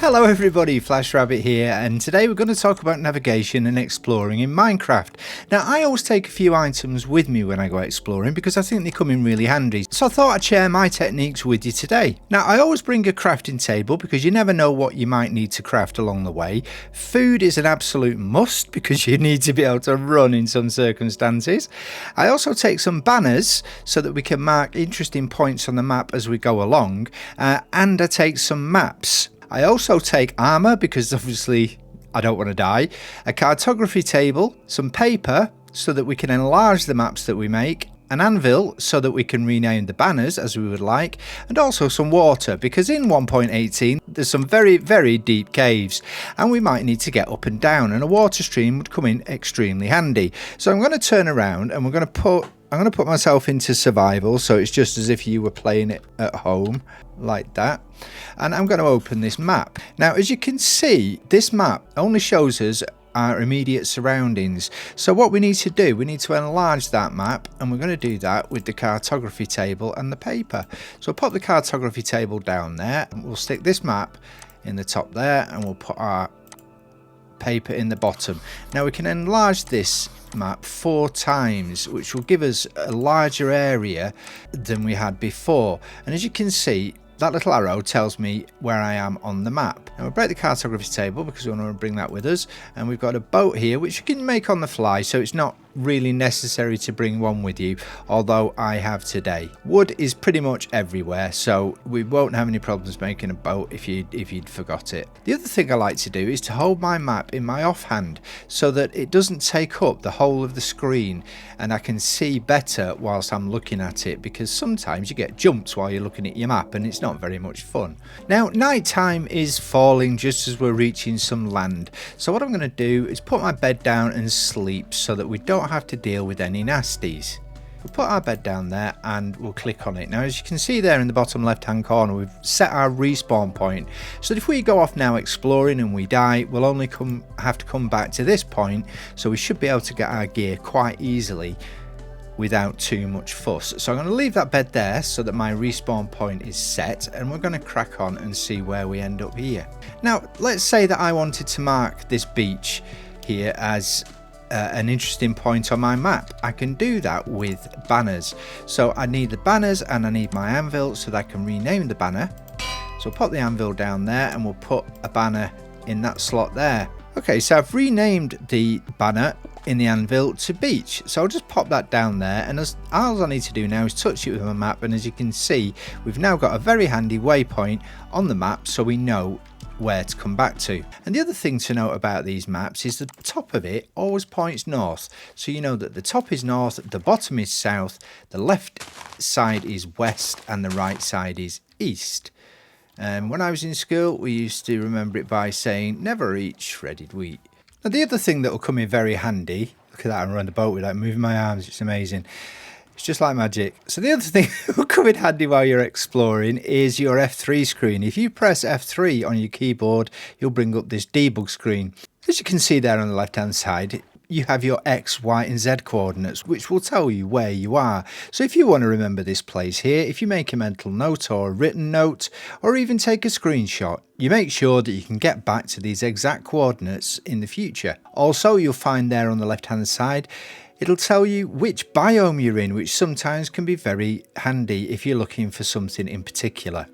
Hello everybody, FlashRabbit here, and today we're going to talk about navigation and exploring in Minecraft. Now I always take a few items with me when I go exploring because I think they come in really handy, so I thought I'd share my techniques with you today. Now I always bring a crafting table because you never know what you might need to craft along the way. Food is an absolute must because you need to be able to run in some circumstances. I also take some banners so that we can mark interesting points on the map as we go along, and I take some maps. I also take armor because obviously I don't want to die, a cartography table, some paper so that we can enlarge the maps that we make, an anvil so that we can rename the banners as we would like, and also some water because in 1.18 there's some very deep caves and we might need to get up and down, and a water stream would come in extremely handy. So I'm going to turn around and I'm going to put myself into survival, so it's just as if you were playing it at home like that, and I'm going to open this map. Now as you can see, this map only shows us our immediate surroundings, so what we need to do, we need to enlarge that map, and we're going to do that with the cartography table and the paper. So I'll pop the cartography table down there, and we'll stick this map in the top there, and we'll put our paper in the bottom. Now we can enlarge this map 4 times, which will give us a larger area than we had before, and as you can see, that little arrow tells me where I am on the map. Now we'll break the cartography table because we want to bring that with us, and we've got a boat here which you can make on the fly, so it's not really necessary to bring one with you, although I have today. Wood is pretty much everywhere, so we won't have any problems making a boat if you'd forgot it. The other thing I like to do is to hold my map in my offhand so that it doesn't take up the whole of the screen and I can see better whilst I'm looking at it, because sometimes you get jumps while you're looking at your map and it's not very much fun. Now night time is falling just as we're reaching some land, so what I'm going to do is put my bed down and sleep so that we don't have to deal with any nasties. We'll put our bed down there and we'll click on it. Now as you can see there in the bottom left hand corner, we've set our respawn point so that if we go off now exploring and we die, we'll only have to come back to this point, so we should be able to get our gear quite easily without too much fuss. So I'm going to leave that bed there so that my respawn point is set, and we're going to crack on and see where we end up here. Now let's say that I wanted to mark this beach here as an interesting point on my map. I can do that with banners, so I need the banners and I need my anvil so that I can rename the banner. So I'll pop the anvil down there and we'll put a banner in that slot there. Okay, so I've renamed the banner in the anvil to beach, so I'll just pop that down there, and all I need to do now is touch it with my map, and as you can see, we've now got a very handy waypoint on the map so we know where to come back to. And the other thing to note about these maps is the top of it always points north, so you know that the top is north, the bottom is south, the left side is west, and the right side is east. When I was in school, we used to remember it by saying never eat shredded wheat. Now the other thing that will come in very handy, look at that, I'm around the boat without moving my arms, it's amazing. It's just like magic. So the other thing that will come in handy while you're exploring is your F3 screen. If you press F3 on your keyboard, you'll bring up this debug screen. As you can see there on the left hand side, you have your X, Y and Z coordinates, which will tell you where you are. So if you want to remember this place here, if you make a mental note or a written note, or even take a screenshot, you make sure that you can get back to these exact coordinates in the future. Also, you'll find there on the left hand side, it'll tell you which biome you're in, which sometimes can be very handy if you're looking for something in particular.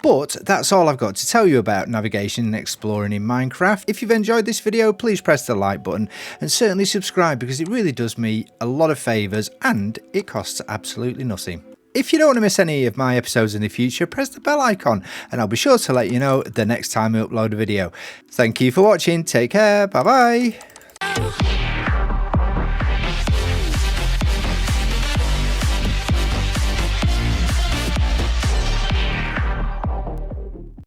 But that's all I've got to tell you about navigation and exploring in Minecraft. If you've enjoyed this video, please press the like button and certainly subscribe, because it really does me a lot of favours and it costs absolutely nothing. If you don't want to miss any of my episodes in the future, press the bell icon and I'll be sure to let you know the next time I upload a video. Thank you for watching, take care, bye bye.